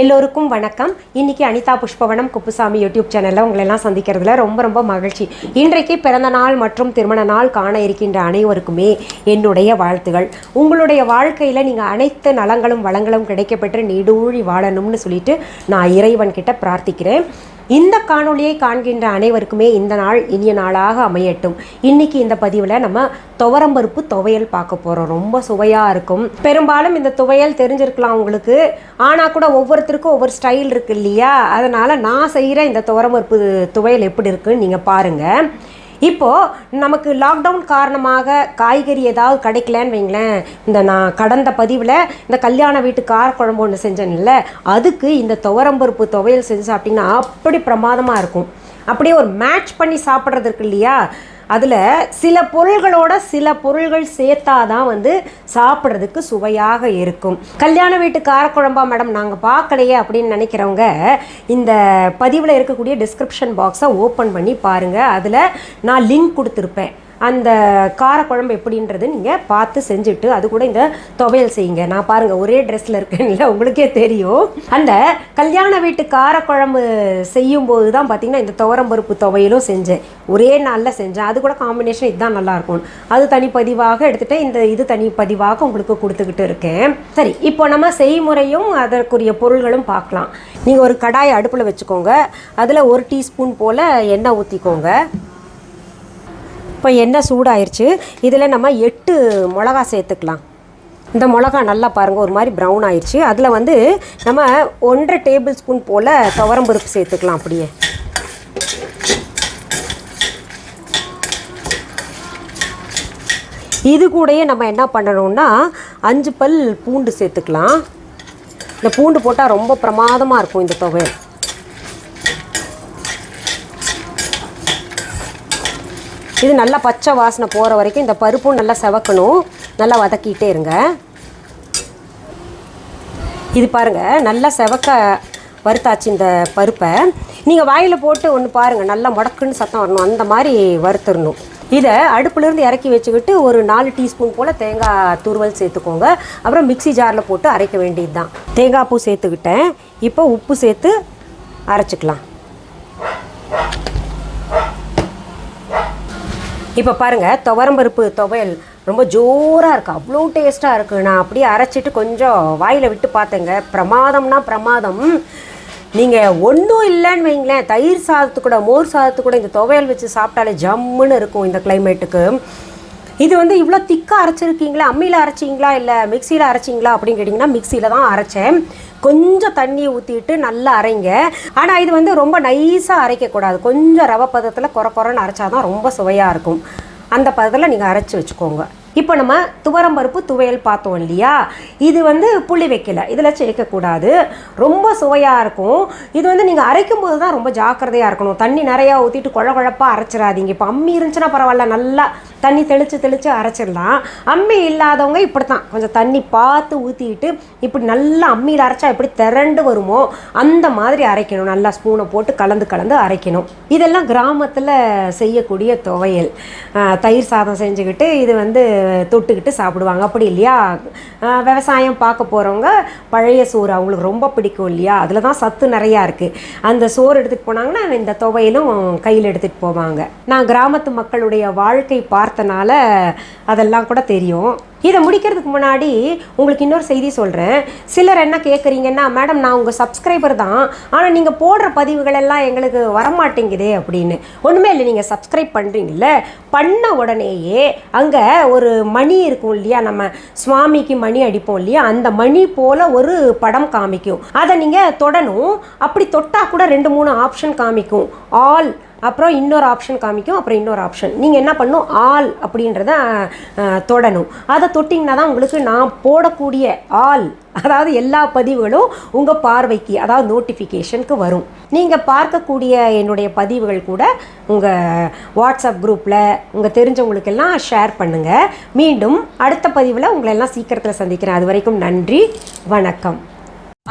எல்லோருக்கும் வணக்கம். இன்னைக்கு அனிதா புஷ்பவனம் யூடியூப் சேனலில் உங்களெல்லாம் சந்திக்கிறதுல ரொம்ப மகிழ்ச்சி. இன்றைக்கு பிறந்த நாள் மற்றும் திருமண நாள் காண இருக்கின்ற அனைவருக்குமே என்னுடைய வாழ்த்துகள். உங்களுடைய வாழ்க்கையில் நீங்கள் அனைத்து நலங்களும் வளங்களும் கிடைக்கப்பெற்று நீடூழி வாழணும்னு சொல்லிட்டு நான் இறைவன் கிட்ட பிரார்த்திக்கிறேன். இந்த காணொளியை காண்கின்ற அனைவருக்குமே இந்த நாள் இனிய நாளாக அமையட்டும். இன்னைக்கு இந்த பதிவில் நம்ம துவரம் பருப்பு துவையல் பார்க்க போகிறோம். ரொம்ப சுவையாக இருக்கும். பெரும்பாலும் இந்த துவையல் தெரிஞ்சிருக்கலாம் உங்களுக்கு, ஆனால் கூட ஒவ்வொருத்தருக்கும் ஒவ்வொரு ஸ்டைல் இருக்குது இல்லையா? அதனால் நான் செய்கிற இந்த துவரம் பருப்பு துவையல் எப்படி இருக்குன்னு நீங்கள் பாருங்கள். இப்போது நமக்கு லாக்டவுன் காரணமாக காய்கறி ஏதாவது கிடைக்கலன்னு வைங்களேன், நான் கடந்த பதிவில் இந்த கல்யாண வீட்டு காரக்குழம்பு ஒன்று செஞ்சேன்ல, அதுக்கு இந்த துவரம்பருப்பு துவையல் செஞ்சு சாப்பிட்டிங்கன்னா அப்படி பிரமாதமாக இருக்கும். அப்படியே ஒரு மேட்ச் பண்ணி சாப்பிட்றது இருக்கு இல்லையா? அதில் சில பொருள்களோட சில பொருள்கள் சேர்த்தாதான் சாப்பிட்றதுக்கு சுவையாக இருக்கும். கல்யாண வீட்டு காரக்குழம்பா மேடம் நாங்கள் பார்க்கலையே அப்படின்னு நினைக்கிறவங்க இந்த பதிவில் இருக்கக்கூடிய டிஸ்கிரிப்ஷன் பாக்ஸை ஓப்பன் பண்ணி பாருங்கள். அதில் நான் லிங்க் கொடுத்துருப்பேன். அந்த காரக்குழம்பு எப்படின்றது நீங்கள் பார்த்து செஞ்சுட்டு அது கூட இந்த துவையல் செய்யுங்க. நான் பாருங்கள் ஒரே ட்ரெஸ்ஸில் இருக்கேன்ல, உங்களுக்கே தெரியும். அந்த கல்யாண வீட்டு காரக்குழம்பு செய்யும்போது தான் பார்த்திங்கன்னா இந்த துவரம்பருப்பு துவையலும் செஞ்சேன். ஒரே நாளில் செஞ்சேன். அது கூட காம்பினேஷன் இதுதான் நல்லாயிருக்கும். அது தனிப்பதிவாக எடுத்துகிட்டு இது தனிப்பதிவாக உங்களுக்கு கொடுத்துக்கிட்டு இருக்கேன். சரி, இப்போ நம்ம செய்முறையும் அதற்குரிய பொருள்களும் பார்க்கலாம். நீங்கள் ஒரு கடாயை அடுப்பில் வச்சுக்கோங்க. அதில் 1 டீஸ்பூன் போல் எண்ணெய் ஊற்றிக்கோங்க. இப்போ எண்ணெய் சூடாயிருச்சு. இதில் நம்ம 8 மிளகா சேர்த்துக்கலாம். இந்த மிளகா நல்லா பாருங்கள் ஒரு மாதிரி ப்ரௌன் ஆயிடுச்சு. அதில் நம்ம 1.5 டேபிள் ஸ்பூன் போல் துவரம்பருப்பு சேர்த்துக்கலாம். அப்படியே இது கூடயே நம்ம என்ன பண்ணணும்னா 5 பல் பூண்டு சேர்த்துக்கலாம். இந்த பூண்டு போட்டால் ரொம்ப பிரமாதமாக இருக்கும் இந்த துவையல். இது நல்லா பச்சை வாசனை போகிற வரைக்கும் இந்த பருப்பும் நல்லா செவக்கணும். நல்லா வதக்கிட்டே இருங்க. இது பாருங்கள் நல்லா செவக்க வறுத்தாச்சு. இந்த பருப்பை நீங்கள் வாயில் போட்டு ஒன்று பாருங்கள், நல்லா முடக்குன்னு சத்தம் வரணும். அந்த மாதிரி வறுத்துடணும். இதை அடுப்புலேருந்து இறக்கி வச்சுக்கிட்டு ஒரு 4 டீஸ்பூன் போல் தேங்காய் துருவல் சேர்த்துக்கோங்க. அப்புறம் மிக்ஸி ஜாரில் போட்டு அரைக்க வேண்டியது தான். தேங்காய் பூ சேர்த்துக்கிட்டேன். இப்போ உப்பு சேர்த்து அரைச்சிக்கலாம். இப்போ பாருங்கள் துவரம்பருப்பு துவையல் ரொம்ப ஜோராக இருக்குது, அவ்வளோ டேஸ்ட்டாக இருக்குது. நான் அப்படியே அரைச்சிட்டு கொஞ்சம் வாயில் விட்டு பார்த்தேங்க. பிரமாதம்னா பிரமாதம். நீங்கள் ஒன்றும் இல்லைன்னு வைங்களேன், தயிர் சாதத்து கூட மோர் சாதத்து கூட இந்த துவையல் வச்சு சாப்பிட்டாலே ஜம்முன்னு இருக்கும் இந்த கிளைமேட்டுக்கு. இது இவ்வளோ திக்காக அரைச்சிருக்கீங்களா, அம்மியில் அரைச்சிங்களா இல்லை மிக்சியில் அரைச்சிங்களா அப்படின்னு கேட்டிங்கன்னா மிக்சியில் தான் அரைச்சேன். கொஞ்சம் தண்ணியை ஊற்றிட்டு நல்லா அரைங்க. ஆனால் இது ரொம்ப நைஸாக அரைக்கக்கூடாது. கொஞ்சம் ரவை பதத்தில் குறைன்னு அரைச்சாதான் ரொம்ப சுவையாக இருக்கும். அந்த பதத்தில் நீங்கள் அரைச்சி வச்சுக்கோங்க. இப்போ நம்ம துவரம்பருப்பு துவையல் பார்த்தோம் இல்லையா? இது புளி வைக்கல, இதில் சேர்க்கக்கூடாது. ரொம்ப சுவையாக இருக்கும். இது நீங்கள் அரைக்கும் போது தான் ரொம்ப ஜாக்கிரதையாக இருக்கணும். தண்ணி நிறையா ஊற்றிட்டு குழப்பாக அரைச்சிடாதீங்க. இப்போ அம்மி இருந்துச்சுன்னா பரவாயில்ல, நல்லா தண்ணி தெளித்து அரைச்சிடலாம். அம்மி இல்லாதவங்க இப்படி தான் கொஞ்சம் தண்ணி பார்த்து ஊற்றிக்கிட்டு இப்படி நல்லா அம்மியில் அரைச்சா எப்படி திரண்டு வருமோ அந்த மாதிரி அரைக்கணும். நல்லா ஸ்பூனை போட்டு கலந்து அரைக்கணும். இதெல்லாம் கிராமத்தில் செய்யக்கூடிய துவையல். தயிர் சாதம் செஞ்சுக்கிட்டு இது தொட்டுக்கிட்டு சாப்பிடுவாங்க. அப்படி இல்லையா, விவசாயம் பார்க்க போகிறவங்க பழைய சோறு அவங்களுக்கு ரொம்ப பிடிக்கும் இல்லையா? அதில் தான் சத்து நிறையா இருக்குது. அந்த சோறு எடுத்துகிட்டு போனாங்கன்னா இந்த துவையலும் கையில் எடுத்துகிட்டு போவாங்க. நான் கிராமத்து மக்களுடைய வாழ்க்கை பார்த்தனால அதெல்லாம் கூட தெரியும். இதை முடிக்கிறதுக்கு முன்னாடி உங்களுக்கு இன்னொரு செய்தி சொல்கிறேன். சிலர் என்ன கேட்குறீங்கன்னா, மேடம் நான் உங்கள் சப்ஸ்கிரைபர் தான், ஆனால் நீங்கள் போடுற பதிவுகள் எல்லாம் எங்களுக்கு வரமாட்டேங்குதே அப்படின்னு. ஒன்றுமே இல்லை, நீங்கள் சப்ஸ்கிரைப் பண்ணுறீங்கள, பண்ண உடனேயே அங்கே ஒரு மணி இருக்கும் இல்லையா, நம்ம சுவாமிக்கு மணி அடிப்போம் இல்லையா, அந்த மணி போல் ஒரு படம் காமிக்கும். அதை நீங்கள் தொடணும். அப்படி தொட்டால் கூட 2-3 ஆப்ஷன் காமிக்கும். ஆல், அப்புறம் இன்னொரு ஆப்ஷன் காமிக்கும், அப்புறம் இன்னொரு ஆப்ஷன். நீங்கள் என்ன பண்ணணும், ஆல் அப்படின்றத தொடணும். அதை தொட்டிங்கன்னா தான் உங்களுக்கு நான் போடக்கூடிய ஆல், அதாவது எல்லா பதிவுகளும் உங்கள் பார்வைக்கு, அதாவது நோட்டிஃபிகேஷனுக்கு வரும். நீங்கள் பார்க்கக்கூடிய என்னுடைய பதிவுகள் கூட உங்கள் வாட்ஸ்அப் குரூப்பில் உங்கள் தெரிஞ்சவங்களுக்கெல்லாம் ஷேர் பண்ணுங்கள். மீண்டும் அடுத்த பதிவில் உங்களை எல்லாம் சீக்கிரத்தில் சந்திக்கிறேன். அது வரைக்கும் நன்றி, வணக்கம்.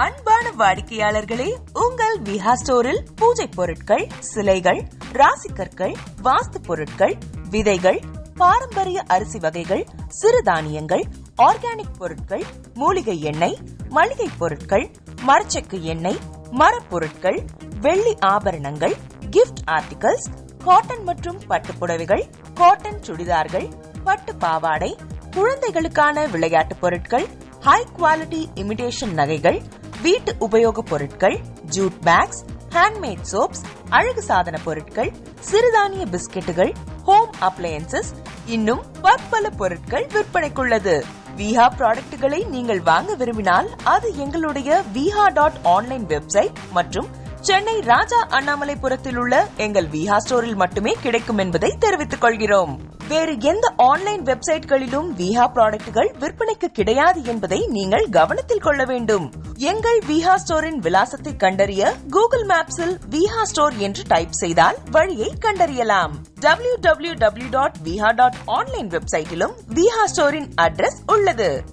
அன்பான வாடிக்கையாளர்களே, உங்கள் விஹா ஸ்டோரில் பூஜை பொருட்கள், சிலைகள், ராசிக்கற்கள், வாஸ்து பொருட்கள், விதைகள், பாரம்பரிய அரிசி வகைகள், சிறுதானியங்கள், ஆர்கானிக் பொருட்கள், மூலிகை எண்ணெய், மளிகை பொருட்கள், மரச்செக்கு எண்ணெய், மரப்பொருட்கள், வெள்ளி ஆபரணங்கள், கிஃப்ட் ஆர்டிகல்ஸ், காட்டன் மற்றும் பட்டு புடவைகள், காட்டன் சுடிதார்கள், பட்டு பாவாடை, குழந்தைகளுக்கான விளையாட்டு பொருட்கள், ஹை குவாலிட்டி இமிடேஷன் நகைகள், வீட்டு உபயோக பொருட்கள், ஜூட் பேக்ஸ், ஹேண்ட்மேட் சோப்ஸ், அழகு சாதன பொருட்கள், சிறுதானிய பிஸ்கெட்டுகள், ஹோம் அப்ளையன்சஸ், இன்னும் பற்பல பொருட்கள் விற்பனைக்குள்ளது. விஹா ப்ராடக்ட்களை நீங்கள் வாங்க விரும்பினால் அது எங்களுடைய viha.online வெப்சைட் மற்றும் சென்னை ராஜா அண்ணாமலைபுரத்தில் உள்ள எங்கள் விஹா ஸ்டோரில் மட்டுமே கிடைக்கும் என்பதை தெரிவித்துக் கொள்கிறோம். வேறு எந்த ஆன்லைன் வெப்சைட்களிலும் விஹா ப்ராடக்ட்கள் விற்பனைக்கு கிடையாது என்பதை நீங்கள் கவனத்தில் கொள்ள வேண்டும். எங்கள் விஹா ஸ்டோரின் விலாசத்தை கண்டறிய கூகுள் மேப்ஸில் விஹா ஸ்டோர் என்று டைப் செய்தால் வழியை கண்டறியலாம். www.viha.online வெப்சைட்டிலும் விஹா ஸ்டோரின் அட்ரஸ் உள்ளது.